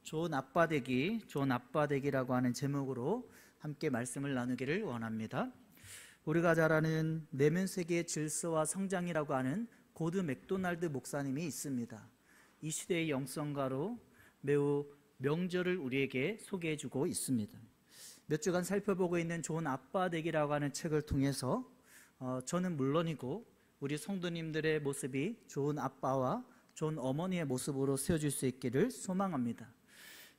좋은 아빠 되기라고 하는 제목으로 함께 말씀을 나누기를 원합니다. 우리가 잘 아는 내면 세계의 질서와 성장이라고 하는 고드 맥도날드 목사님이 있습니다. 이 시대의 영성가로 매우 명절을 우리에게 소개해주고 있습니다. 몇 주간 살펴보고 있는 좋은 아빠 되기라고 하는 책을 통해서 저는 물론이고 우리 성도님들의 모습이 좋은 아빠와 좋은 어머니의 모습으로 세워질 수 있기를 소망합니다.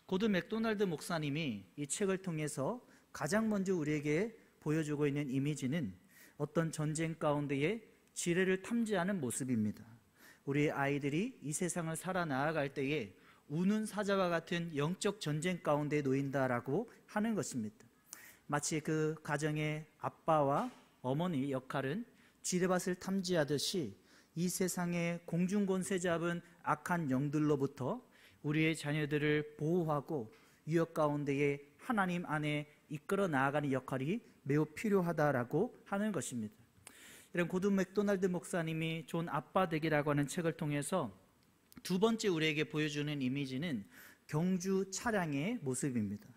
고드 맥도날드 목사님이 이 책을 통해서 가장 먼저 우리에게 보여주고 있는 이미지는 어떤 전쟁 가운데에 지뢰를 탐지하는 모습입니다. 우리 아이들이 이 세상을 살아나아갈 때에 우는 사자와 같은 영적 전쟁 가운데 놓인다라고 하는 것입니다. 마치 그 가정의 아빠와 어머니 역할은 지뢰밭을 탐지하듯이 이 세상의 공중권세 잡은 악한 영들로부터 우리의 자녀들을 보호하고 유혹 가운데에 하나님 안에 이끌어 나아가는 역할이 매우 필요하다라고 하는 것입니다. 이런 고드 맥도날드 목사님이 좋은 아빠 되기라고 하는 책을 통해서 두 번째 우리에게 보여주는 이미지는 경주 차량의 모습입니다.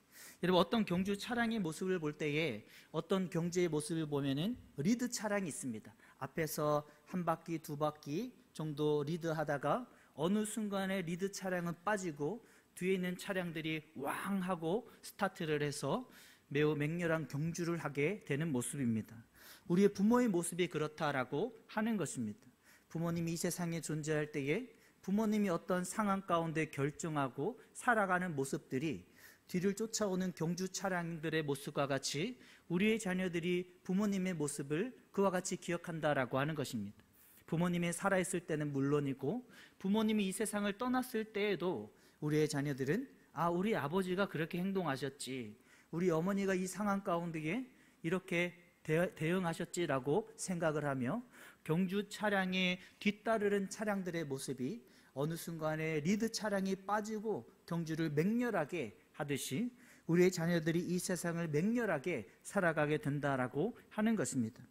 여러분, 어떤 경주 차량의 모습을 볼 때에 어떤 경주의 모습을 보면은 리드 차량이 있습니다. 앞에서 한 바퀴 두 바퀴 정도 리드하다가 어느 순간에 리드 차량은 빠지고 뒤에 있는 차량들이 왕 하고 스타트를 해서 매우 맹렬한 경주를 하게 되는 모습입니다. 우리의 부모의 모습이 그렇다라고 하는 것입니다. 부모님이 이 세상에 존재할 때에 부모님이 어떤 상황 가운데 결정하고 살아가는 모습들이 뒤를 쫓아오는 경주 차량들의 모습과 같이 우리의 자녀들이 부모님의 모습을 그와 같이 기억한다라고 하는 것입니다. 부모님이 살아있을 때는 물론이고 부모님이 이 세상을 떠났을 때에도 우리의 자녀들은 우리 아버지가 그렇게 행동하셨지, 우리 어머니가 이 상황 가운데에 이렇게 대응하셨지라고 생각을 하며 경주 차량에 뒤따르는 차량들의 모습이 어느 순간에 리드 차량이 빠지고 경주를 맹렬하게 하듯이 우리의 자녀들이 이 세상을 맹렬하게 살아가게 된다라고 하는 것입니다.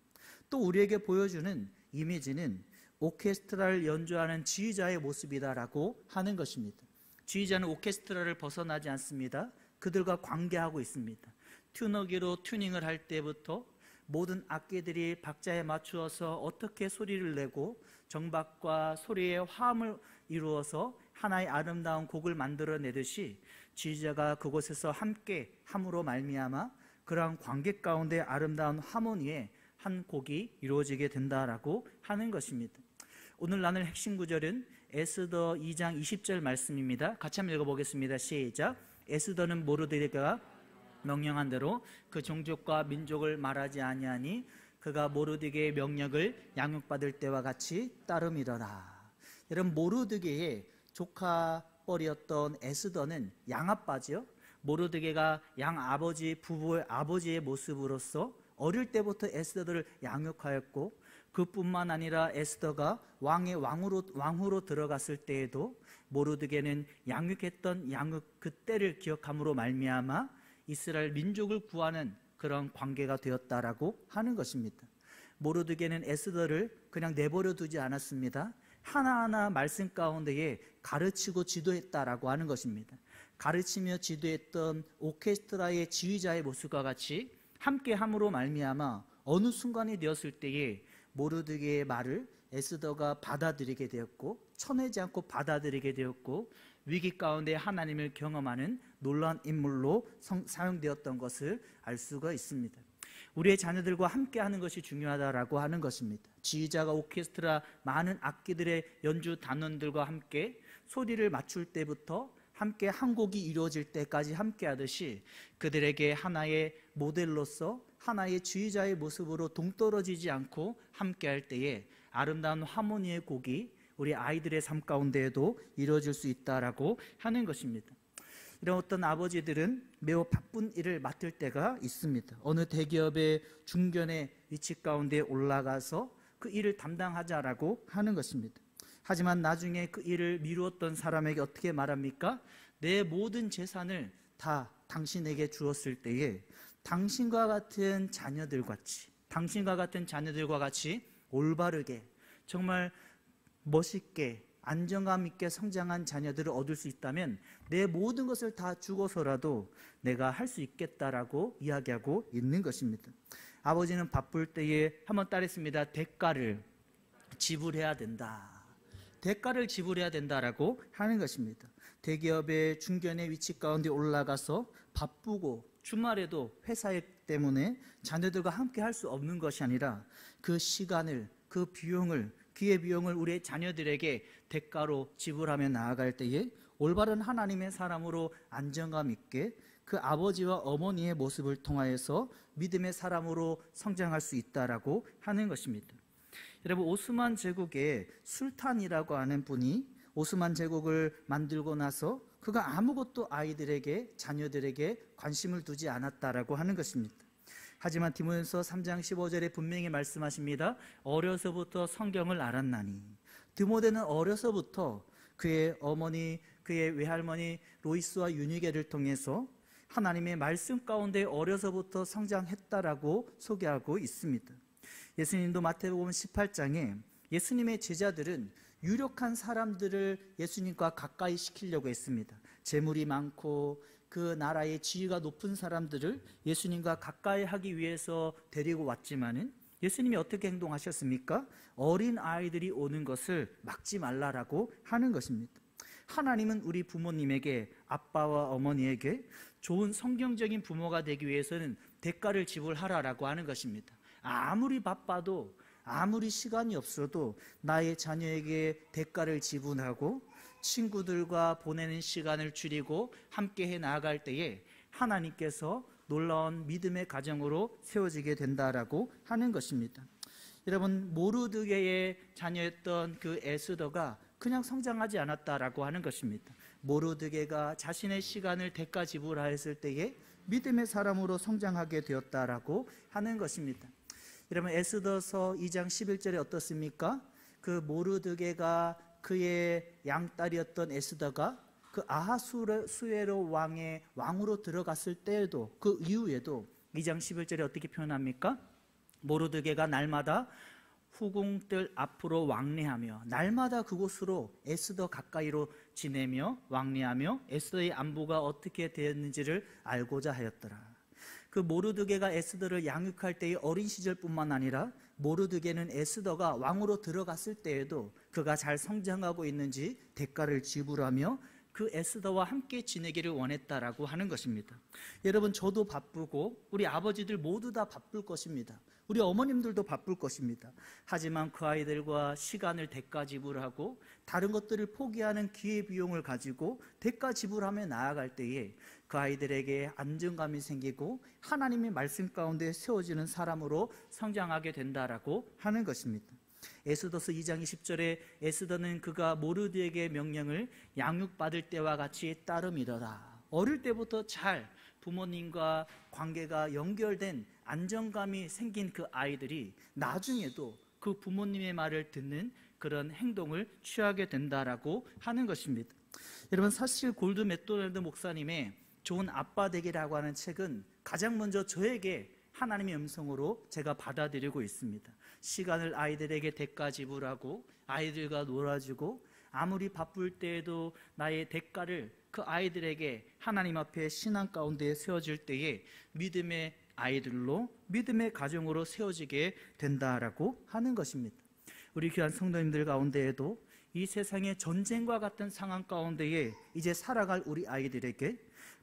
또 우리에게 보여주는 이미지는 오케스트라를 연주하는 지휘자의 모습이다라고 하는 것입니다. 지휘자는 오케스트라를 벗어나지 않습니다. 그들과 관계하고 있습니다. 튜너기로 튜닝을 할 때부터 모든 악기들이 박자에 맞추어서 어떻게 소리를 내고 정박과 소리의 화음을 이루어서 하나의 아름다운 곡을 만들어내듯이 지휘자가 그곳에서 함께 함으로 말미암아 그러한 관계 가운데 아름다운 하모니의 한 곡이 이루어지게 된다라고 하는 것입니다. 오늘 나눌 핵심 구절은 에스더 2장 20절 말씀입니다. 같이 한번 읽어보겠습니다. 시작. 에스더는 모르드게가 명령한 대로 그 종족과 민족을 말하지 아니하니 그가 모르드게의 명령을 양육받을 때와 같이 따름이러라. 여러분, 모르드게의 조카뻘이었던 에스더는 양아빠지요. 모르드게가 양아버지 부부의 아버지의 모습으로서 어릴 때부터 에스더를 양육하였고 그뿐만 아니라 에스더가 왕후로 들어갔을 때에도 모르드게는 양육했던 양육 그때를 기억함으로 말미암아 이스라엘 민족을 구하는 그런 관계가 되었다라고 하는 것입니다. 모르드게는 에스더를 그냥 내버려 두지 않았습니다. 하나하나 말씀 가운데에 가르치고 지도했다라고 하는 것입니다. 가르치며 지도했던 오케스트라의 지휘자의 모습과 같이 함께 함으로 말미암아 어느 순간이 되었을 때에 모르드게의 말을 에스더가 받아들이게 되었고 쳐내지 않고 받아들이게 되었고 위기 가운데 하나님을 경험하는 놀라운 인물로 사용되었던 것을 알 수가 있습니다. 우리의 자녀들과 함께 하는 것이 중요하다라고 하는 것입니다. 지휘자가 오케스트라 많은 악기들의 연주 단원들과 함께 소리를 맞출 때부터 함께 한 곡이 이루어질 때까지 함께 하듯이 그들에게 하나의 모델로서 하나의 지휘자의 모습으로 동떨어지지 않고 함께 할 때에 아름다운 하모니의 곡이 우리 아이들의 삶 가운데에도 이루어질 수 있다라고 하는 것입니다. 이런 어떤 아버지들은 매우 바쁜 일을 맡을 때가 있습니다. 어느 대기업의 중견의 위치 가운데 올라가서 그 일을 담당하자라고 하는 것입니다. 하지만 나중에 그 일을 미루었던 사람에게 어떻게 말합니까? 내 모든 재산을 다 당신에게 주었을 때에 당신과 같은 자녀들과 같이 올바르게 정말 멋있게 안정감 있게 성장한 자녀들을 얻을 수 있다면 내 모든 것을 다 주고서라도 내가 할 수 있겠다라고 이야기하고 있는 것입니다. 아버지는 바쁠 때에 한번 따르겠습니다. 대가를 지불해야 된다. 대가를 지불해야 된다라고 하는 것입니다. 대기업의 중견의 위치 가운데 올라가서 바쁘고 주말에도 회사 때문에 자녀들과 함께 할 수 없는 것이 아니라 그 시간을, 그 비용을, 기회 비용을 우리의 자녀들에게 대가로 지불하며 나아갈 때에 올바른 하나님의 사람으로 안정감 있게 그 아버지와 어머니의 모습을 통하여서 믿음의 사람으로 성장할 수 있다라고 하는 것입니다. 여러분, 오스만 제국의 술탄이라고 하는 분이 오스만 제국을 만들고 나서 그가 아무것도 아이들에게, 자녀들에게 관심을 두지 않았다라고 하는 것입니다. 하지만 디모데전서 3장 15절에 분명히 말씀하십니다. 어려서부터 성경을 알았나니. 디모데는 어려서부터 그의 어머니, 그의 외할머니 로이스와 유니게를 통해서 하나님의 말씀 가운데 어려서부터 성장했다라고 소개하고 있습니다. 예수님도 마태복음 18장에 예수님의 제자들은 유력한 사람들을 예수님과 가까이 시키려고 했습니다. 재물이 많고 그 나라의 지위가 높은 사람들을 예수님과 가까이 하기 위해서 데리고 왔지만은 예수님이 어떻게 행동하셨습니까? 어린 아이들이 오는 것을 막지 말라라고 하는 것입니다. 하나님은 우리 부모님에게, 아빠와 어머니에게 좋은 성경적인 부모가 되기 위해서는 대가를 지불하라라고 하는 것입니다. 아무리 바빠도, 아무리 시간이 없어도 나의 자녀에게 대가를 지불하고 친구들과 보내는 시간을 줄이고 함께해 나아갈 때에 하나님께서 놀라운 믿음의 가정으로 세워지게 된다라고 하는 것입니다. 여러분, 모르드게의 자녀였던 그 에스더가 그냥 성장하지 않았다라고 하는 것입니다. 모르드게가 자신의 시간을 대가 지불하였을 때에 믿음의 사람으로 성장하게 되었다라고 하는 것입니다. 여러분, 에스더서 2장 11절에 어떻습니까? 그 모르드게가 그의 양딸이었던 에스더가 그 아하수에로 왕으로 들어갔을 때에도, 그 이후에도 2장 11절에 어떻게 표현합니까? 모르드게가 날마다 후궁들 앞으로 왕래하며 날마다 그곳으로 에스더 가까이로 지내며 왕래하며 에스더의 안부가 어떻게 되었는지를 알고자 하였더라. 그 모르드게가 에스더를 양육할 때의 어린 시절뿐만 아니라 모르드게는 에스더가 왕으로 들어갔을 때에도 그가 잘 성장하고 있는지 대가를 지불하며 그 에스더와 함께 지내기를 원했다라고 하는 것입니다. 여러분, 저도 바쁘고 우리 아버지들 모두 다 바쁠 것입니다. 우리 어머님들도 바쁠 것입니다. 하지만 그 아이들과 시간을 대가 지불하고 다른 것들을 포기하는 기회비용을 가지고 대가 지불하며 나아갈 때에 그 아이들에게 안정감이 생기고 하나님의 말씀 가운데 세워지는 사람으로 성장하게 된다라고 하는 것입니다. 에스더서 2장 20절에 에스더는 그가 모르드게의 명령을 양육받을 때와 같이 따름이더라. 어릴 때부터 잘 부모님과 관계가 연결된 안정감이 생긴 그 아이들이 나중에도 그 부모님의 말을 듣는 그런 행동을 취하게 된다라고 하는 것입니다. 여러분, 사실 골드 맥도날드 목사님의 좋은 아빠 되기라고 하는 책은 가장 먼저 저에게 하나님의 음성으로 제가 받아들이고 있습니다. 시간을 아이들에게 대가 지불하고 아이들과 놀아주고 아무리 바쁠 때에도 나의 대가를 그 아이들에게 하나님 앞에 신앙 가운데 세워질 때에 믿음의 아이들로, 믿음의 가정으로 세워지게 된다라고 하는 것입니다. 우리 귀한 성도님들 가운데에도 이 세상의 전쟁과 같은 상황 가운데에 이제 살아갈 우리 아이들에게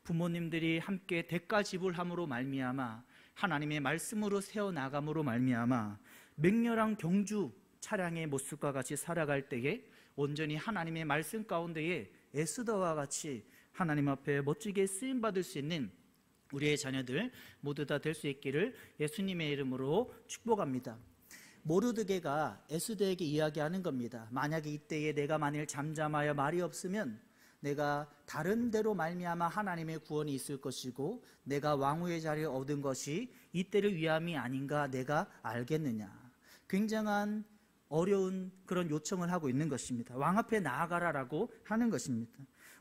부모님들이 함께 대가 지불함으로 말미암아 하나님의 말씀으로 세워나감으로 말미암아 맹렬한 경주 차량의 모습과 같이 살아갈 때에 온전히 하나님의 말씀 가운데에 에스더와 같이 하나님 앞에 멋지게 쓰임받을 수 있는 우리의 자녀들 모두 다 될 수 있기를 예수님의 이름으로 축복합니다. 모르드게가 에스더에게 이야기하는 겁니다. 만약에 이때에 내가 만일 잠잠하여 말이 없으면 내가 다른 데로 말미암아 하나님의 구원이 있을 것이고 내가 왕후의 자리를 얻은 것이 이때를 위함이 아닌가 내가 알겠느냐. 굉장한 어려운 그런 요청을 하고 있는 것입니다. 왕 앞에 나아가라라고 하는 것입니다.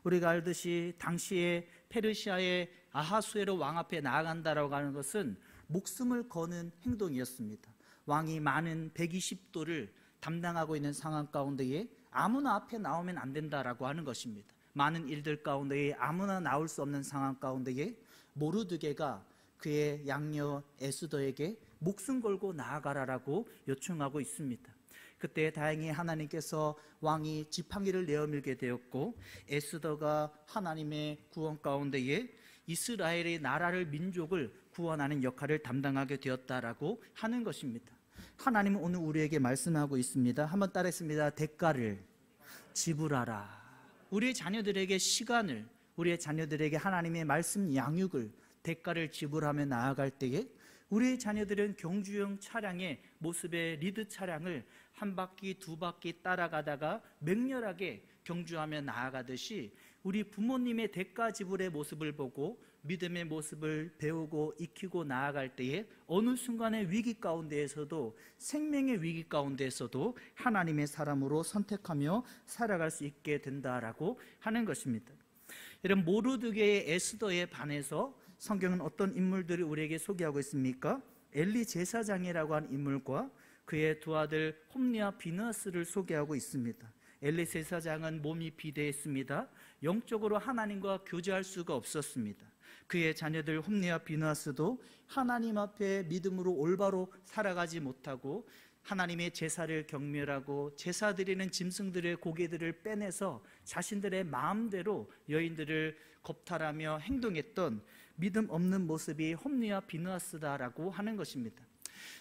우리가 알듯이 당시에 페르시아의 아하수에로 왕 앞에 나아간다라고 하는 것은 목숨을 거는 행동이었습니다. 왕이 많은 120도를 담당하고 있는 상황 가운데에 아무나 앞에 나오면 안 된다라고 하는 것입니다. 많은 일들 가운데에 아무나 나올 수 없는 상황 가운데에 모르드게가 그의 양녀 에스더에게 목숨 걸고 나아가라라고 요청하고 있습니다. 그때 다행히 하나님께서 왕이 지팡이를 내어밀게 되었고 에스더가 하나님의 구원 가운데에 이스라엘의 나라를 민족을 구원하는 역할을 담당하게 되었다라고 하는 것입니다. 하나님은 오늘 우리에게 말씀하고 있습니다. 한번 따라했습니다. 대가를 지불하라. 우리의 자녀들에게 시간을, 우리의 자녀들에게 하나님의 말씀 양육을, 대가를 지불하며 나아갈 때에 우리의 자녀들은 경주용 차량의 모습의 리드 차량을 한 바퀴 두 바퀴 따라가다가 맹렬하게 경주하며 나아가듯이 우리 부모님의 대가 지불의 모습을 보고 믿음의 모습을 배우고 익히고 나아갈 때에 어느 순간의 위기 가운데에서도, 생명의 위기 가운데에서도 하나님의 사람으로 선택하며 살아갈 수 있게 된다라고 하는 것입니다. 여러분, 모르드게의 에스더에 반해서 성경은 어떤 인물들을 우리에게 소개하고 있습니까? 엘리 제사장이라고 하는 인물과 그의 두 아들 홈리와 비느하스를 소개하고 있습니다. 엘리 제사장은 몸이 비대했습니다. 영적으로 하나님과 교제할 수가 없었습니다. 그의 자녀들 홈리와 비느하스도 하나님 앞에 믿음으로 올바로 살아가지 못하고 하나님의 제사를 경멸하고 제사 드리는 짐승들의 고기들을 빼내서 자신들의 마음대로 여인들을 겁탈하며 행동했던 믿음 없는 모습이 홈리와 비느하스다라고 하는 것입니다.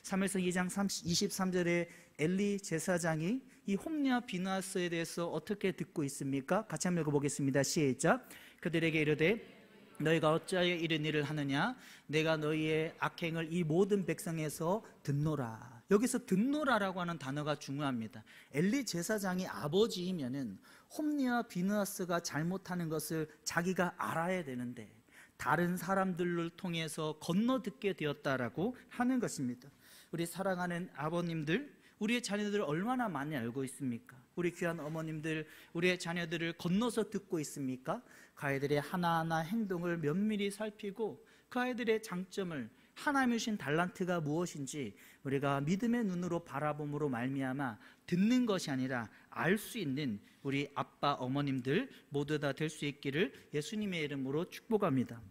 사무엘상 2장 23절에 엘리 제사장이 이 홈리와 비느하스에 대해서 어떻게 듣고 있습니까? 같이 한번 읽어보겠습니다. 시작. 그들에게 이르되 너희가 어찌하여 이런 일을 하느냐? 내가 너희의 악행을 이 모든 백성에서 듣노라. 여기서 듣노라라고 하는 단어가 중요합니다. 엘리 제사장이 아버지이면은 홈리와 비느하스가 잘못하는 것을 자기가 알아야 되는데 다른 사람들을 통해서 건너듣게 되었다라고 하는 것입니다. 우리 사랑하는 아버님들, 우리의 자녀들을 얼마나 많이 알고 있습니까? 우리 귀한 어머님들, 우리의 자녀들을 건너서 듣고 있습니까? 그 아이들의 하나하나 행동을 면밀히 살피고 그 아이들의 장점을, 하나님이 주신 달란트가 무엇인지 우리가 믿음의 눈으로 바라봄으로 말미암아 듣는 것이 아니라 알 수 있는 우리 아빠, 어머님들 모두 다 될 수 있기를 예수님의 이름으로 축복합니다.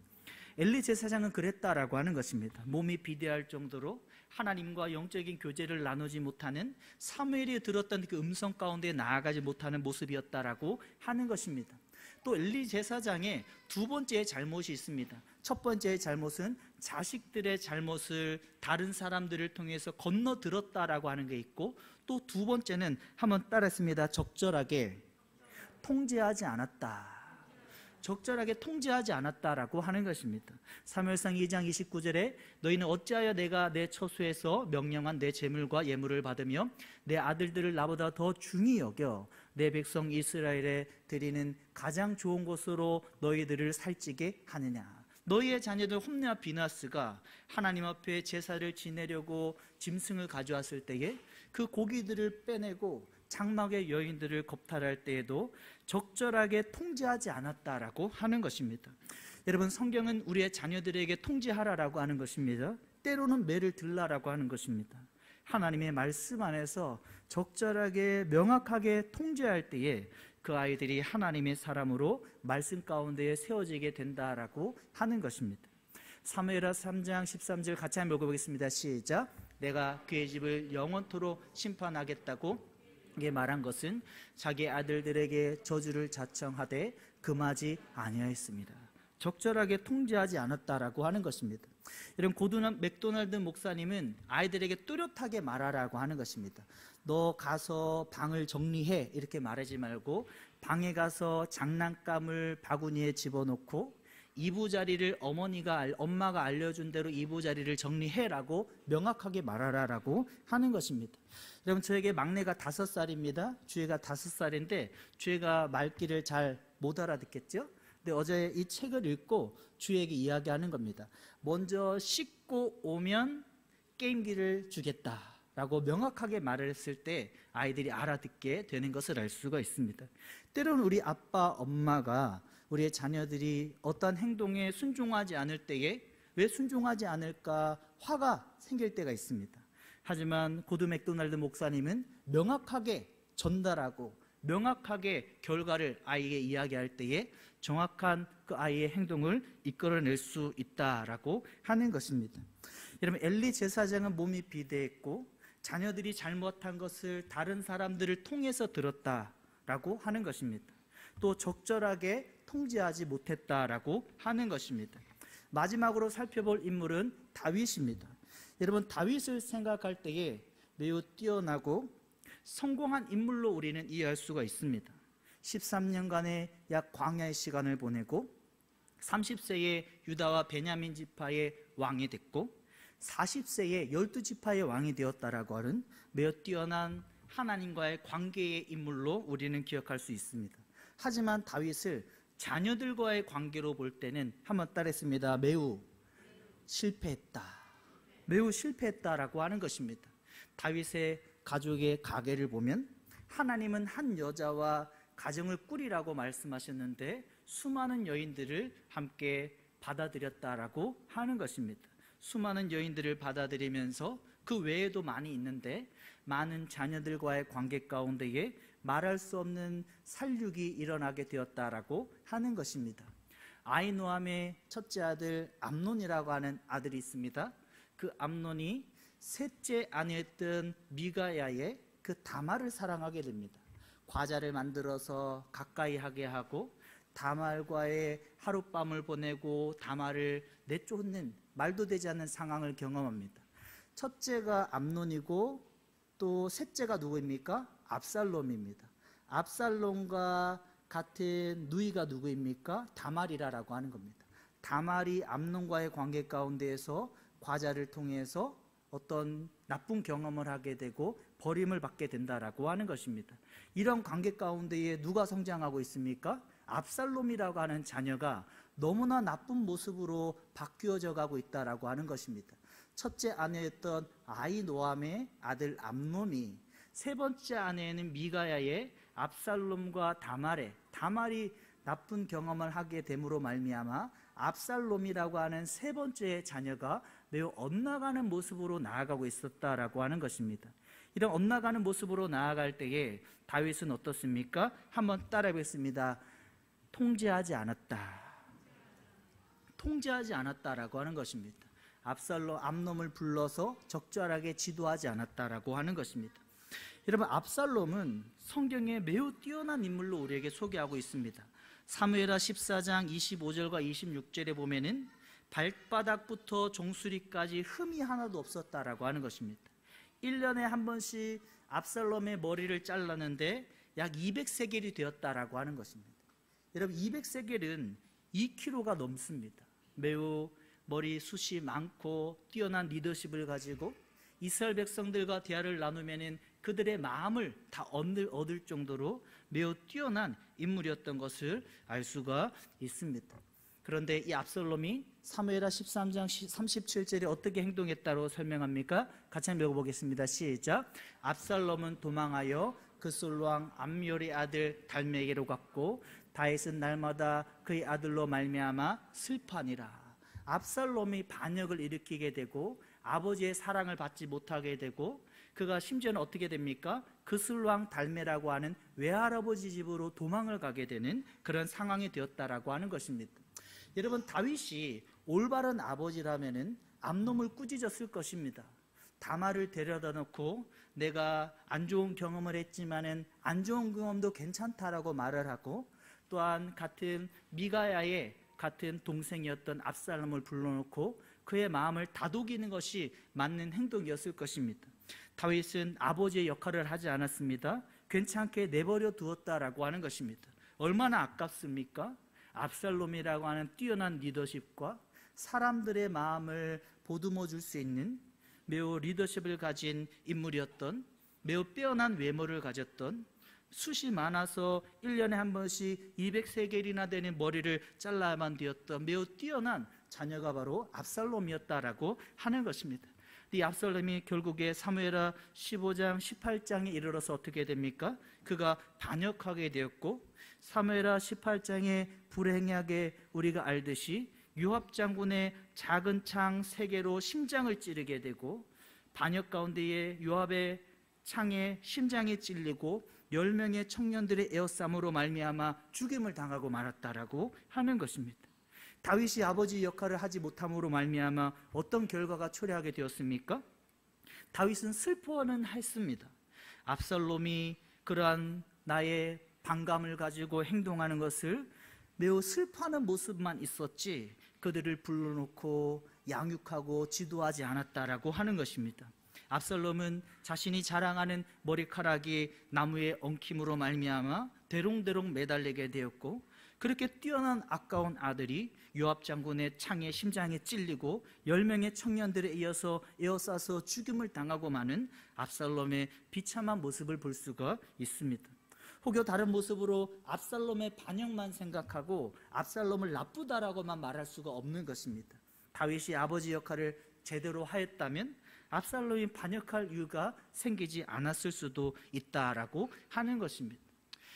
엘리 제사장은 그랬다라고 하는 것입니다. 몸이 비대할 정도로 하나님과 영적인 교제를 나누지 못하는, 사무엘이 들었던 그 음성 가운데 나아가지 못하는 모습이었다라고 하는 것입니다. 또 엘리 제사장의 두 번째의 잘못이 있습니다. 첫 번째의 잘못은 자식들의 잘못을 다른 사람들을 통해서 건너 들었다라고 하는 게 있고, 또 두 번째는 한번 따라했습니다. 적절하게 통제하지 않았다. 적절하게 통제하지 않았다라고 하는 것입니다. 사무엘상 2장 29절에 너희는 어찌하여 내가 내 처소에서 명령한 내 재물과 예물을 받으며 내 아들들을 나보다 더 중히 여겨 내 백성 이스라엘에 드리는 가장 좋은 것으로 너희들을 살찌게 하느냐. 너희의 자녀들 홈리와 비느하스가 하나님 앞에 제사를 지내려고 짐승을 가져왔을 때에 그 고기들을 빼내고 장막의 여인들을 겁탈할 때에도 적절하게 통제하지 않았다라고 하는 것입니다. 여러분, 성경은 우리의 자녀들에게 통제하라라고 하는 것입니다. 때로는 매를 들라라고 하는 것입니다. 하나님의 말씀 안에서 적절하게 명확하게 통제할 때에 그 아이들이 하나님의 사람으로 말씀 가운데 세워지게 된다라고 하는 것입니다. 사무엘하 3장 13절 같이 한번 읽어보겠습니다. 시작. 내가 그의 집을 영원토록 심판하겠다고 이게 말한 것은 자기 아들들에게 저주를 자청하되 금하지 아니하였습니다. 적절하게 통제하지 않았다라고 하는 것입니다. 여러분, 고든 맥도날드 목사님은 아이들에게 뚜렷하게 말하라고 하는 것입니다. 너 가서 방을 정리해 이렇게 말하지 말고 방에 가서 장난감을 바구니에 집어넣고 이부자리를 엄마가 알려준 대로 이부자리를 정리해라고 명확하게 말하라라고 하는 것입니다. 여러분, 저에게 막내가 5살입니다. 주혜가 5살인데 주혜가 말귀를 잘 못 알아듣겠죠? 근데 어제 이 책을 읽고 주혜에게 이야기하는 겁니다. 먼저 씻고 오면 게임기를 주겠다라고 명확하게 말을 했을 때 아이들이 알아듣게 되는 것을 알 수가 있습니다. 때로는 우리 아빠, 엄마가 우리의 자녀들이 어떤 행동에 순종하지 않을 때에 왜 순종하지 않을까 화가 생길 때가 있습니다. 하지만 고든 맥도날드 목사님은 명확하게 전달하고 명확하게 결과를 아이에게 이야기할 때에 정확한 그 아이의 행동을 이끌어낼 수 있다라고 하는 것입니다. 여러분, 엘리 제사장은 몸이 비대했고 자녀들이 잘못한 것을 다른 사람들을 통해서 들었다라고 하는 것입니다. 또 적절하게 통제하지 못했다라고 하는 것입니다. 마지막으로 살펴볼 인물은 다윗입니다. 여러분, 다윗을 생각할 때에 매우 뛰어나고 성공한 인물로 우리는 이해할 수가 있습니다. 13년간의 약 광야의 시간을 보내고 30세에 유다와 베냐민 지파의 왕이 됐고 40세에 12지파의 왕이 되었다라고 하는 매우 뛰어난 하나님과의 관계의 인물로 우리는 기억할 수 있습니다. 하지만 다윗을 자녀들과의 관계로 볼 때는 한번 따라했습니다. 매우 실패했다. 매우 실패했다라고 하는 것입니다. 다윗의 가족의 가계를 보면 하나님은 한 여자와 가정을 꾸리라고 말씀하셨는데 수많은 여인들을 함께 받아들였다라고 하는 것입니다. 수많은 여인들을 받아들이면서 그 외에도 많이 있는데 많은 자녀들과의 관계 가운데에 말할 수 없는 살육이 일어나게 되었다라고 하는 것입니다. 아히노암의 첫째 아들 암논이라고 하는 아들이 있습니다. 그 암논이 셋째 아내였던 미가야의 그 다말을 사랑하게 됩니다. 과자를 만들어서 가까이 하게 하고 다말과의 하룻밤을 보내고 다말을 내쫓는 말도 되지 않는 상황을 경험합니다. 첫째가 암논이고 또 셋째가 누구입니까? 압살롬입니다. 압살롬과 같은 누이가 누구입니까? 다말이라고 하는 겁니다. 다말이 암논과의 관계 가운데에서 과자를 통해서 어떤 나쁜 경험을 하게 되고 버림을 받게 된다라고 하는 것입니다. 이런 관계 가운데에 누가 성장하고 있습니까? 압살롬이라고 하는 자녀가 너무나 나쁜 모습으로 바뀌어져 가고 있다라고 하는 것입니다. 첫째 아내였던 아히노암의 아들 암논이, 세 번째 아내는 미가야의 압살롬과 다말이 나쁜 경험을 하게 됨으로 말미암아 압살롬이라고 하는 세 번째 자녀가 매우 엇나가는 모습으로 나아가고 있었다라고 하는 것입니다. 이런 엇나가는 모습으로 나아갈 때에 다윗은 어떻습니까? 한번 따라해보겠습니다. 통제하지 않았다라고 하는 것입니다. 암놈을 불러서 적절하게 지도하지 않았다라고 하는 것입니다. 여러분, 압살롬은 성경에 매우 뛰어난 인물로 우리에게 소개하고 있습니다. 사무엘하 14장 25절과 26절에 보면은 발바닥부터 종수리까지 흠이 하나도 없었다라고 하는 것입니다. 1년에 한 번씩 압살롬의 머리를 잘랐는데 약 200세겔이 되었다라고 하는 것입니다. 여러분, 200세겔은 2kg가 넘습니다. 매우 머리숱이 많고 뛰어난 리더십을 가지고 이스라엘 백성들과 대화를 나누면은 그들의 마음을 다 얻을 정도로 매우 뛰어난 인물이었던 것을 알 수가 있습니다. 그런데 이 압살롬이 사무엘하 13장 37절에 어떻게 행동했다고 설명합니까? 같이 한번 읽어보겠습니다. 시작. 압살롬은 도망하여 그솔왕 암미엘의 아들 달메에게로 갔고 다윗은 날마다 그의 아들로 말미암아 슬퍼하니라. 압살롬이 반역을 일으키게 되고 아버지의 사랑을 받지 못하게 되고 그가 심지어는 어떻게 됩니까? 그슬왕 달메라고 하는 외할아버지 집으로 도망을 가게 되는 그런 상황이 되었다라고 하는 것입니다. 여러분, 다윗이 올바른 아버지라면은 암놈을 꾸짖었을 것입니다. 다말을 데려다 놓고 내가 안 좋은 경험을 했지만은 안 좋은 경험도 괜찮다라고 말을 하고 또한 같은 미가야의 같은 동생이었던 압살롬을 불러놓고 그의 마음을 다독이는 것이 맞는 행동이었을 것입니다. 다윗은 아버지의 역할을 하지 않았습니다. 괜찮게 내버려 두었다라고 하는 것입니다. 얼마나 아깝습니까? 압살롬이라고 하는 뛰어난 리더십과 사람들의 마음을 보듬어 줄 수 있는 매우 리더십을 가진 인물이었던, 매우 빼어난 외모를 가졌던, 숱이 많아서 1년에 한 번씩 200세겔이나 되는 머리를 잘라야만 되었던 매우 뛰어난 자녀가 바로 압살롬이었다라고 하는 것입니다. 이 압살롬이 결국에 사무엘하 15장 18장에 이르러서 어떻게 됩니까? 그가 반역하게 되었고 사무엘하 18장에 불행하게 우리가 알듯이 요압 장군의 작은 창 3개로 심장을 찌르게 되고 반역 가운데에 요압의 창에 심장이 찔리고 10명의 청년들의 에워싸움으로 말미암아 죽임을 당하고 말았다라고 하는 것입니다. 다윗이 아버지 역할을 하지 못함으로 말미암아 어떤 결과가 초래하게 되었습니까? 다윗은 슬퍼는 했습니다. 압살롬이 그러한 나의 반감을 가지고 행동하는 것을 매우 슬퍼하는 모습만 있었지 그들을 불러놓고 양육하고 지도하지 않았다라고 하는 것입니다. 압살롬은 자신이 자랑하는 머리카락이 나무에 엉킴으로 말미암아 대롱대롱 매달리게 되었고, 그렇게 뛰어난 아까운 아들이 요압 장군의 창에 심장에 찔리고 10명의 청년들에 이어서 에워싸서 죽임을 당하고 마는 압살롬의 비참한 모습을 볼 수가 있습니다. 혹여 다른 모습으로 압살롬의 반역만 생각하고 압살롬을 나쁘다라고만 말할 수가 없는 것입니다. 다윗이 아버지 역할을 제대로 하였다면 압살롬이 반역할 이유가 생기지 않았을 수도 있다라고 하는 것입니다.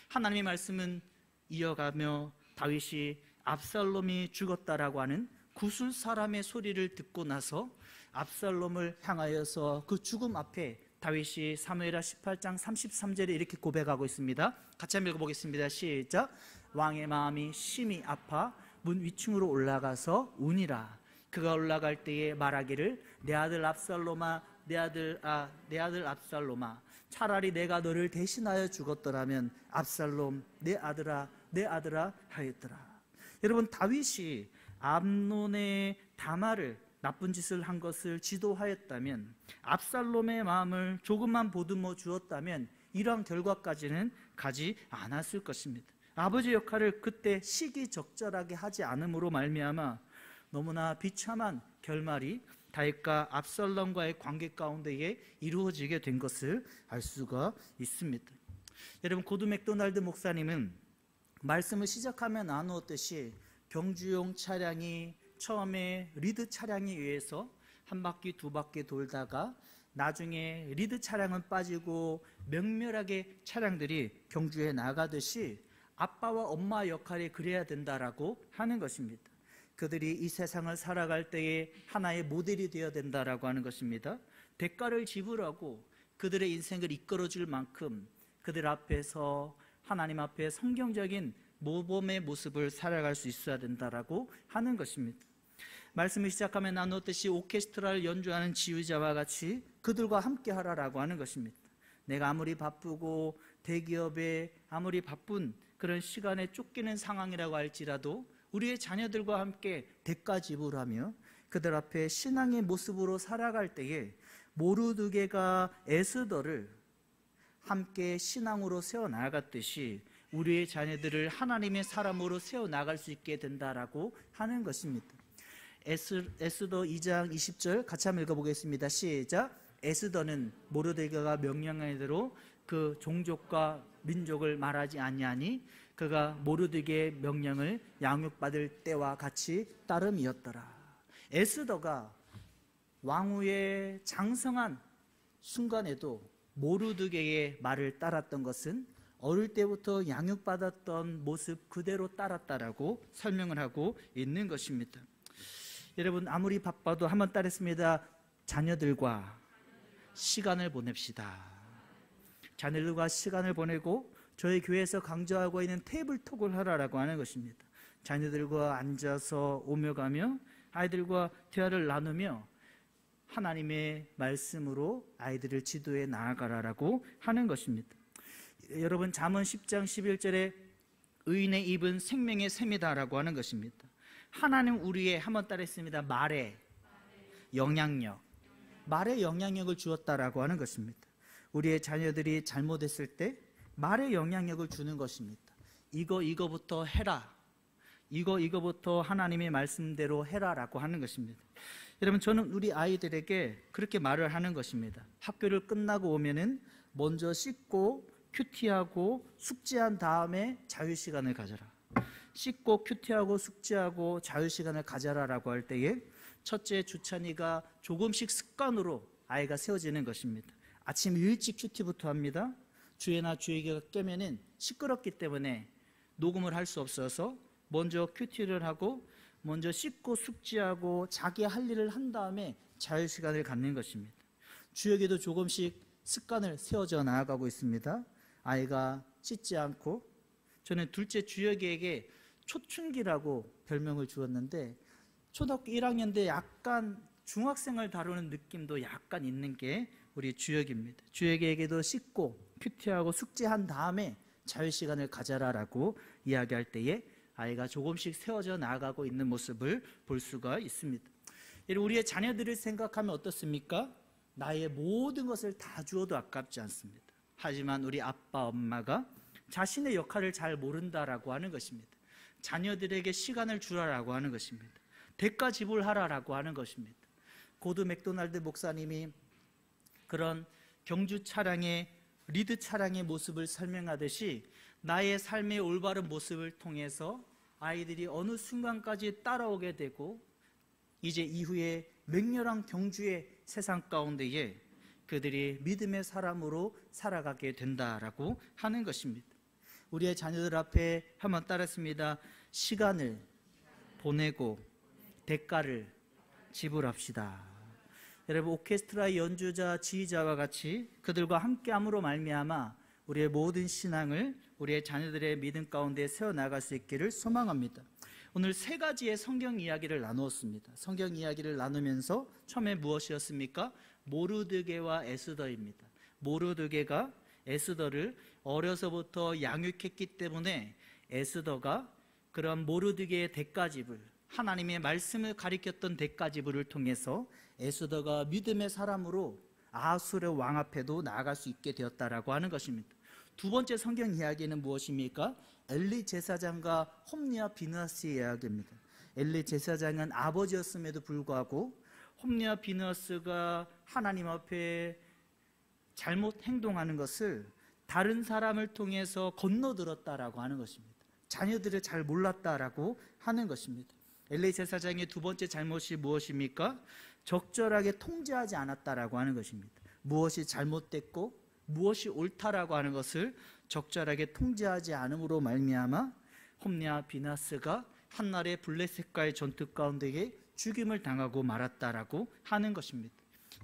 하나님의 말씀은 이어가며 다윗이 압살롬이 죽었다라고 하는 구술 사람의 소리를 듣고 나서 압살롬을 향하여서 그 죽음 앞에 다윗이 사무엘하 18장 33절에 이렇게 고백하고 있습니다. 같이 한번 읽어보겠습니다. 시작. 왕의 마음이 심히 아파 문 위층으로 올라가서 우니라. 그가 올라갈 때에 말하기를 내 아들 압살롬아, 내 아들 압살롬아, 차라리 내가 너를 대신하여 죽었더라면 압살롬 내 아들아 하였더라. 여러분, 다윗이 암논의 다말을 나쁜 짓을 한 것을 지도하였다면, 압살롬의 마음을 조금만 보듬어 주었다면 이러한 결과까지는 가지 않았을 것입니다. 아버지 역할을 그때 시기적절하게 하지 않음으로 말미암아 너무나 비참한 결말이 다윗과 압살롬과의 관계 가운데에 이루어지게 된 것을 알 수가 있습니다. 여러분, 고드 맥도날드 목사님은 말씀을 시작하며 나누었듯이 경주용 차량이 처음에 리드 차량에 의해서 한 바퀴 두 바퀴 돌다가 나중에 리드 차량은 빠지고 명멸하게 차량들이 경주에 나가듯이 아빠와 엄마 역할이 그래야 된다라고 하는 것입니다. 그들이 이 세상을 살아갈 때에 하나의 모델이 되어야 된다라고 하는 것입니다. 대가를 지불하고 그들의 인생을 이끌어줄 만큼 그들 앞에서 하나님 앞에 성경적인 모범의 모습을 살아갈 수 있어야 된다라고 하는 것입니다. 말씀을 시작하며 나누었듯이 오케스트라를 연주하는 지휘자와 같이 그들과 함께 하라라고 하는 것입니다. 내가 아무리 바쁘고 대기업에 아무리 바쁜 그런 시간에 쫓기는 상황이라고 할지라도 우리의 자녀들과 함께 대가 지불하며 그들 앞에 신앙의 모습으로 살아갈 때에 모르드게가 에스더를 함께 신앙으로 세워나갔듯이 우리의 자녀들을 하나님의 사람으로 세워나갈 수 있게 된다라고 하는 것입니다. 에스더 2장 20절 같이 한번 읽어보겠습니다. 시작. 에스더는 모르드게가 명령한 대로 그 종족과 민족을 말하지 아니하니 그가 모르드게의 명령을 양육받을 때와 같이 따름이었더라. 에스더가 왕후의 장성한 순간에도 모르드게의 말을 따랐던 것은 어릴 때부터 양육받았던 모습 그대로 따랐다라고 설명을 하고 있는 것입니다. 여러분, 아무리 바빠도 한번 따랐습니다. 자녀들과 시간을 보냅시다. 자녀들과 시간을 보내고 저희 교회에서 강조하고 있는 테이블톡을 하라라고 하는 것입니다. 자녀들과 앉아서 오며 가며 아이들과 대화를 나누며 하나님의 말씀으로 아이들을 지도해 나아가라라고 하는 것입니다. 여러분, 잠언 10장 11절에 의인의 입은 생명의 샘이다라고 하는 것입니다. 하나님 우리의, 한번 따라했습니다, 말에 영향력, 말에 영향력을 주었다라고 하는 것입니다. 우리의 자녀들이 잘못했을 때 말에 영향력을 주는 것입니다. 이거부터 해라, 이거부터 하나님의 말씀대로 해라라고 하는 것입니다. 여러분, 저는 우리 아이들에게 그렇게 말을 하는 것입니다. 학교를 끝나고 오면은 먼저 씻고 큐티하고 숙제한 다음에 자유시간을 가져라. 씻고 큐티하고 숙제하고 자유시간을 가져라라고 할 때에 첫째 주찬이가 조금씩 습관으로 아이가 세워지는 것입니다. 아침 일찍 큐티부터 합니다. 주애나 주애기가 깨면은 시끄럽기 때문에 녹음을 할 수 없어서 먼저 큐티를 하고 먼저 씻고 숙제하고 자기 할 일을 한 다음에 자유시간을 갖는 것입니다. 주애기도 조금씩 습관을 세워져 나아가고 있습니다. 아이가 씻지 않고, 저는 둘째 주혁이에게 초춘기라고 별명을 주었는데 초등학교 1학년 때 약간 중학생을 다루는 느낌도 약간 있는 게 우리 주혁입니다. 주혁이에게도 씻고 큐티하고 숙제한 다음에 자유시간을 가져라라고 이야기할 때에 아이가 조금씩 세워져 나아가고 있는 모습을 볼 수가 있습니다. 우리의 자녀들을 생각하면 어떻습니까? 나의 모든 것을 다 주어도 아깝지 않습니다. 하지만 우리 아빠 엄마가 자신의 역할을 잘 모른다라고 하는 것입니다. 자녀들에게 시간을 주라라고 하는 것입니다. 대가 지불하라라고 하는 것입니다. 고드 맥도날드 목사님이 그런 경주 차량의 리드 차량의 모습을 설명하듯이 나의 삶의 올바른 모습을 통해서 아이들이 어느 순간까지 따라오게 되고 이제 이후에 맹렬한 경주의 세상 가운데에 그들이 믿음의 사람으로 살아가게 된다라고 하는 것입니다. 우리의 자녀들 앞에 한번 따랐습니다. 시간을 보내고 대가를 지불합시다. 여러분, 오케스트라의 연주자, 지휘자와 같이 그들과 함께함으로 말미암아 우리의 모든 신앙을 우리의 자녀들의 믿음 가운데 세워나갈 수 있기를 소망합니다. 오늘 세 가지의 성경 이야기를 나누었습니다. 성경 이야기를 나누면서 처음에 무엇이었습니까? 모르드게와 에스더입니다. 모르드게가 에스더를 어려서부터 양육했기 때문에 에스더가 그런 모르드게의 대가지불, 하나님의 말씀을 가리켰던 대가지불을 통해서 에스더가 믿음의 사람으로 아수르 왕 앞에도 나아갈 수 있게 되었다라고 하는 것입니다. 두 번째 성경 이야기는 무엇입니까? 엘리 제사장과 홈리와 비느하스의 이야기입니다. 엘리 제사장은 아버지였음에도 불구하고 홈리와 비느하스가 하나님 앞에 잘못 행동하는 것을 다른 사람을 통해서 건너들었다라고 하는 것입니다. 자녀들을 잘 몰랐다라고 하는 것입니다. 엘리 제사장의 두 번째 잘못이 무엇입니까? 적절하게 통제하지 않았다라고 하는 것입니다. 무엇이 잘못됐고 무엇이 옳다라고 하는 것을 적절하게 통제하지 않음으로 말미암아 홈리와 비느하스가 한날의 블레셋과의 전투 가운데에 죽임을 당하고 말았다라고 하는 것입니다.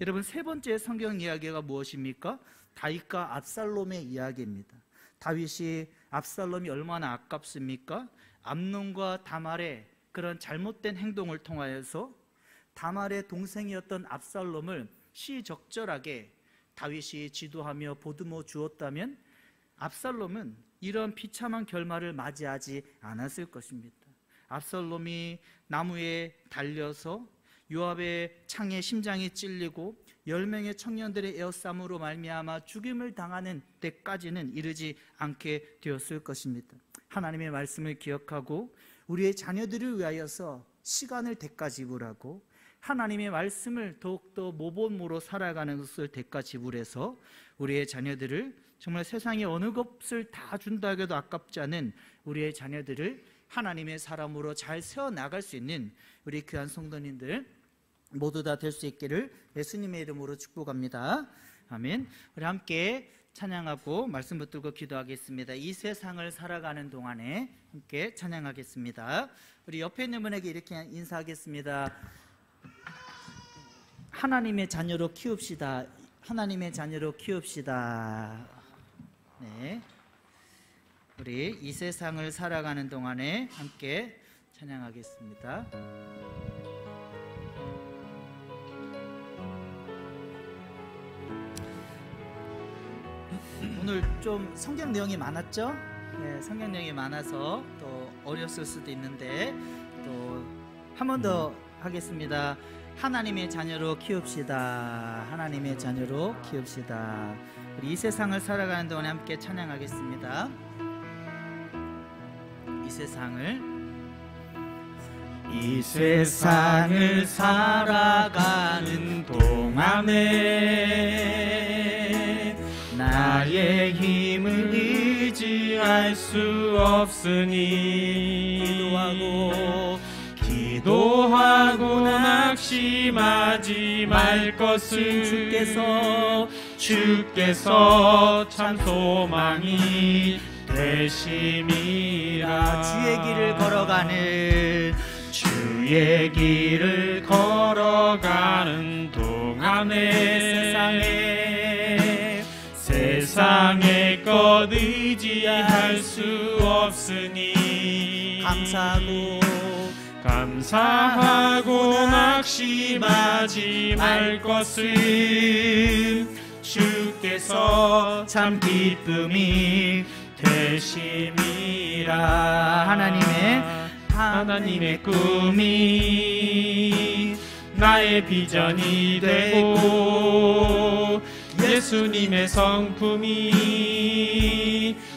여러분, 세 번째 성경 이야기가 무엇입니까? 다윗과 압살롬의 이야기입니다. 다윗이 압살롬이 얼마나 아깝습니까? 암논과 다말의 그런 잘못된 행동을 통하여서 다말의 동생이었던 압살롬을 시적절하게 다윗이 지도하며 보듬어 주었다면 압살롬은 이런 비참한 결말을 맞이하지 않았을 것입니다. 압살롬이 나무에 달려서 요압의 창에 심장이 찔리고 10명의 청년들의 에워싸움으로 말미암아 죽임을 당하는 때까지는 이르지 않게 되었을 것입니다. 하나님의 말씀을 기억하고 우리의 자녀들을 위하여서 시간을 대가 지불하고 하나님의 말씀을 더욱더 모범으로 살아가는 것을 대가 지불해서 우리의 자녀들을 정말 세상에 어느 것을 다 준다 해도 아깝지 않은 우리의 자녀들을 하나님의 사람으로 잘 세워나갈 수 있는 우리 귀한 성도님들 모두 다 될 수 있기를 예수님의 이름으로 축복합니다. 아멘. 우리 함께 찬양하고 말씀 붙들고 기도하겠습니다. 이 세상을 살아가는 동안에 함께 찬양하겠습니다. 우리 옆에 있는 분에게 이렇게 인사하겠습니다. 하나님의 자녀로 키웁시다. 하나님의 자녀로 키웁시다. 네, 우리 이 세상을 살아가는 동안에 함께 찬양하겠습니다. 오늘 좀 성경 내용이 많았죠? 네, 성경 내용이 많아서 또 어려웠을 수도 있는데 또 한 번 더 하겠습니다. 하나님의 자녀로 키웁시다. 하나님의 자녀로 키웁시다. 우리 이 세상을 살아가는 동안에 함께 찬양하겠습니다. 이 세상을 살아가는 동안에 나의 힘을 의지할 수 없으니 기도하고 낙심하지 말 것을 주께서 참 소망이 되심이라. 주의 길을 걸어가는 동안에 세상의 것 의지할 수 없으니 감사하고 낙심하지 말 것은 주께서 참 기쁨이 되심이라. 하나님의 꿈이 나의 비전이 되고 예수님의 성품이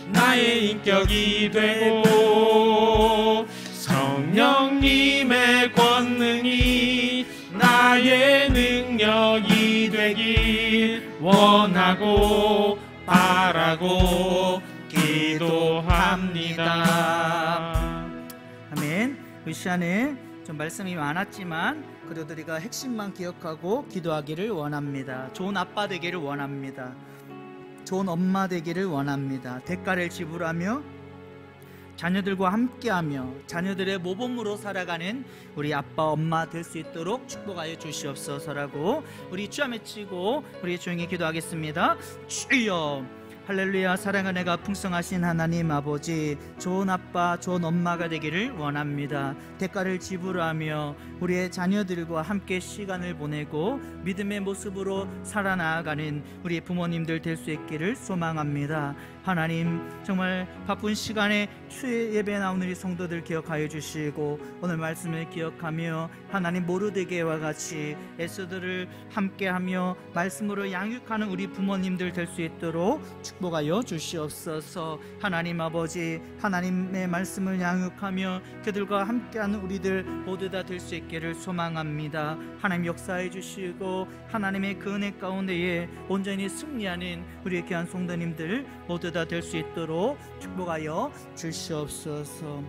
나의 인격이 되고 성령님의 권능이 나의 능력이 되길 원하고 바라고 기도합니다. 아멘. 이 시간에 좀 말씀이 많았지만 그래도 우리가 핵심만 기억하고 기도하기를 원합니다. 좋은 아빠 되기를 원합니다. 좋은 엄마 되기를 원합니다. 대가를 지불하며 자녀들과 함께하며 자녀들의 모범으로 살아가는 우리 아빠 엄마 될 수 있도록 축복하여 주시옵소서라고 우리 주여 외치고 우리 조용히 기도하겠습니다. 주여 할렐루야. 사랑하는 애가 풍성하신 하나님 아버지, 좋은 아빠 좋은 엄마가 되기를 원합니다. 대가를 지불하며 우리의 자녀들과 함께 시간을 보내고 믿음의 모습으로 살아나가는 우리 부모님들 될 수 있기를 소망합니다. 하나님, 정말 바쁜 시간에 추의 예배 나오는 우리 성도들 기억하여 주시고 오늘 말씀을 기억하며 하나님 모르드게와 같이 에스더를 함께하며 말씀으로 양육하는 우리 부모님들 될 수 있도록 축복하여 주시옵소서. 하나님 아버지, 하나님의 말씀을 양육하며 그들과 함께하는 우리들 모두 다 될 수 있기를 소망합니다. 하나님 역사해 주시고 하나님의 그 은혜 가운데에 온전히 승리하는 우리 귀한 성도님들 모두 다 될 수 있도록 축복하여 주시옵소서.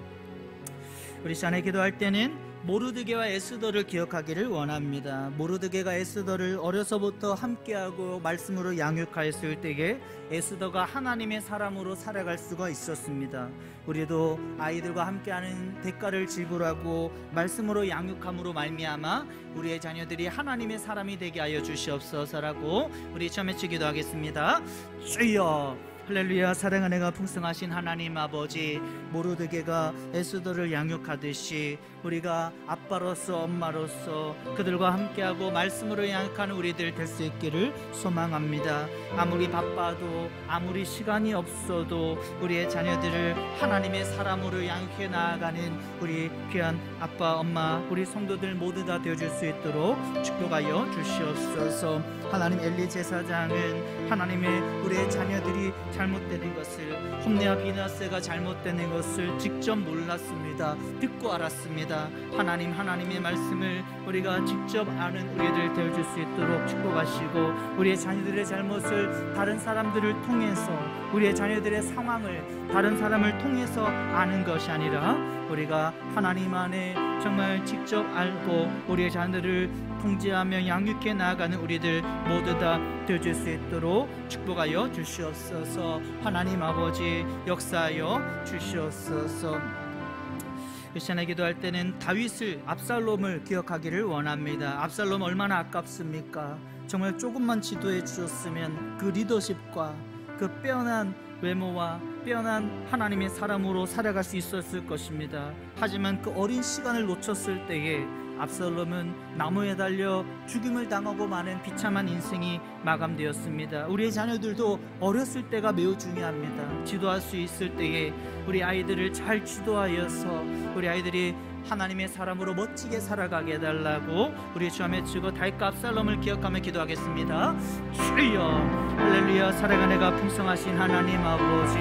우리 시간에 기도할 때는 모르드게와 에스더를 기억하기를 원합니다. 모르드게가 에스더를 어려서부터 함께하고 말씀으로 양육하였을 때에 에스더가 하나님의 사람으로 살아갈 수가 있었습니다. 우리도 아이들과 함께하는 대가를 지불하고 말씀으로 양육함으로 말미암아 우리의 자녀들이 하나님의 사람이 되게 하여 주시옵소서라고 우리 처음에 기도하겠습니다. 주여 할렐루야. 사랑하는 애가 풍성하신 하나님 아버지, 모르드게가 에스더를 양육하듯이 우리가 아빠로서 엄마로서 그들과 함께하고 말씀으로 양육하는 우리들 될 수 있기를 소망합니다. 아무리 바빠도 아무리 시간이 없어도 우리의 자녀들을 하나님의 사람으로 양육해 나아가는 우리 귀한 아빠 엄마 우리 성도들 모두 다 되어줄 수 있도록 축복하여 주시옵소서. 하나님, 엘리 제사장은 하나님의 우리의 자녀들이 잘못되는 것을, 홈리와 비나세가 잘못되는 것을 직접 몰랐습니다. 듣고 알았습니다. 하나님, 하나님의 말씀을 우리가 직접 아는 우리들 되어줄 수 있도록 축복하시고 우리의 자녀들의 잘못을 다른 사람들을 통해서, 우리의 자녀들의 상황을 다른 사람을 통해서 아는 것이 아니라 우리가 하나님 안에 정말 직접 알고 우리의 자녀들을 통제하며 양육해 나아가는 우리들 모두 다 되어줄 수 있도록 축복하여 주시옵소서. 하나님 아버지, 역사하여 주시옵소서. 이 시간에 기도할 때는 다윗을, 압살롬을 기억하기를 원합니다. 압살롬 얼마나 아깝습니까? 정말 조금만 지도해 주셨으면 그 리더십과 그 빼어난 외모와 빼어난 하나님의 사람으로 살아갈 수 있었을 것입니다. 하지만 그 어린 시간을 놓쳤을 때에 압살롬은 나무에 달려 죽임을 당하고 마는 비참한 인생이 마감되었습니다. 우리의 자녀들도 어렸을 때가 매우 중요합니다. 지도할 수 있을 때에 우리 아이들을 잘 지도하여서 우리 아이들이 하나님의 사람으로 멋지게 살아가게 해달라고 우리 주 앞에 치고 다윗과 압살롬을 기억하며 기도하겠습니다. 주여 할렐루야. 사랑하는 애가 풍성하신 하나님 아버지,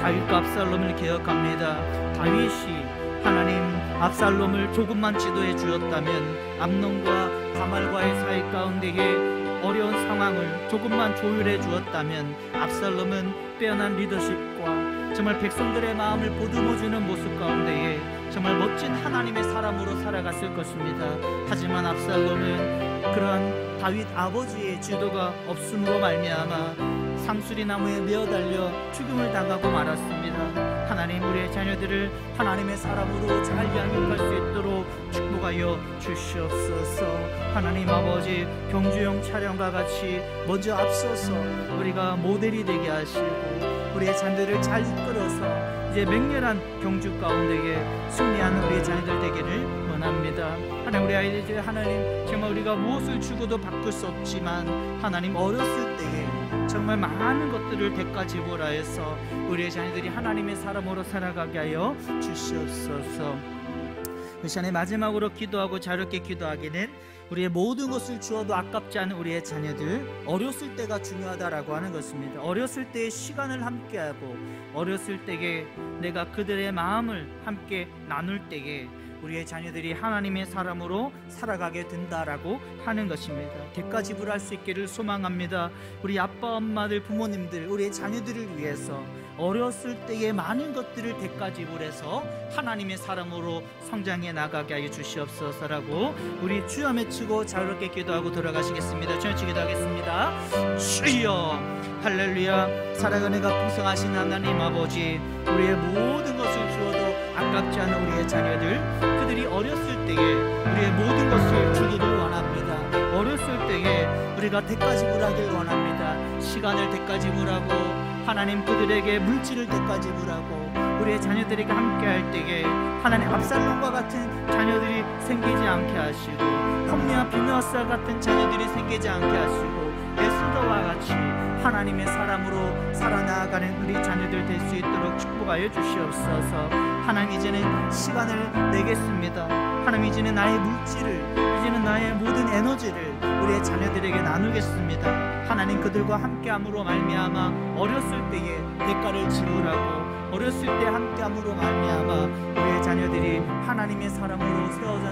다윗과 압살롬을 기억합니다. 다윗이 하나님 압살롬을 조금만 지도해 주었다면 암논과 다말과의 사이 가운데에 어려운 상황을 조금만 조율해 주었다면 압살롬은 빼어난 리더십과 정말 백성들의 마음을 보듬어주는 모습 가운데에 정말 멋진 하나님의 사람으로 살아갔을 것입니다. 하지만 압살롬은 그러한 다윗 아버지의 지도가 없음으로 말미암아 상수리 나무에 매어달려 죽음을 당하고 말았습니다. 하나님, 우리의 자녀들을 하나님의 사람으로 잘 양육할 수 있도록 축복하여 주시옵소서. 하나님 아버지, 경주용 차량과 같이 먼저 앞서서 우리가 모델이 되게 하시고 우리의 자녀들을 잘 이끌어서 이제 맹렬한 경주 가운데에 승리하는 우리의 자녀들 되기를 원합니다. 하나님, 우리 아이들 하나님 정말 우리가 무엇을 주고도 바꿀 수 없지만 하나님 어렸을 때에 정말 많은 것들을 대가 지불하여서 우리의 자녀들이 하나님의 사람으로 살아가게 하여 주시옵소서. 이 시간에 마지막으로 기도하고 자유롭게 기도하기는 우리의 모든 것을 주어도 아깝지 않은 우리의 자녀들, 어렸을 때가 중요하다라고 하는 것입니다. 어렸을 때의 시간을 함께하고 어렸을 때에 내가 그들의 마음을 함께 나눌 때에 우리의 자녀들이 하나님의 사람으로 살아가게 된다라고 하는 것입니다. 대가 지불할 수 있기를 소망합니다. 우리 아빠, 엄마들, 부모님들, 우리의 자녀들을 위해서 어렸을 때의 많은 것들을 대가 지불해서 하나님의 사람으로 성장해 나가게 하여 주시옵소서라고 우리 주여 외치고 자유롭게 기도하고 돌아가시겠습니다. 주여 기도하겠습니다. 주여, 할렐루야. 사랑하는 은혜가 풍성하신 하나님 아버지, 우리의 모든 것을 주어도 아깝지 않은 우리의 자녀들, 그들이 어렸을 때에 우리의 모든 것을 주기를 원합니다. 어렸을 때에 우리가 대가 지불하길 원합니다. 시간을 대가 지불하고 하나님 그들에게 물질을 대가 지불하고 우리의 자녀들에게 함께할 때에 하나님 압살롬과 같은 자녀들이 생기지 않게 하시고 홈리와 비누아스와 같은 자녀들이 생기지 않게 하시고 에스더와 같이 하나님의 사람으로 살아나가는 우리 자녀들 될 수 있도록 축복하여 주시옵소서. 하나님, 이제는 시간을 내겠습니다. 하나님, 이제는 나의 물질을, 이제는 나의 모든 에너지를 우리의 자녀들에게 나누겠습니다. 하나님, 그들과 함께함으로 말미암아 어렸을 때에 대가를 지불하고 어렸을 때 함께함으로 말미암아 우리의 자녀들이 하나님의 사람으로 세워져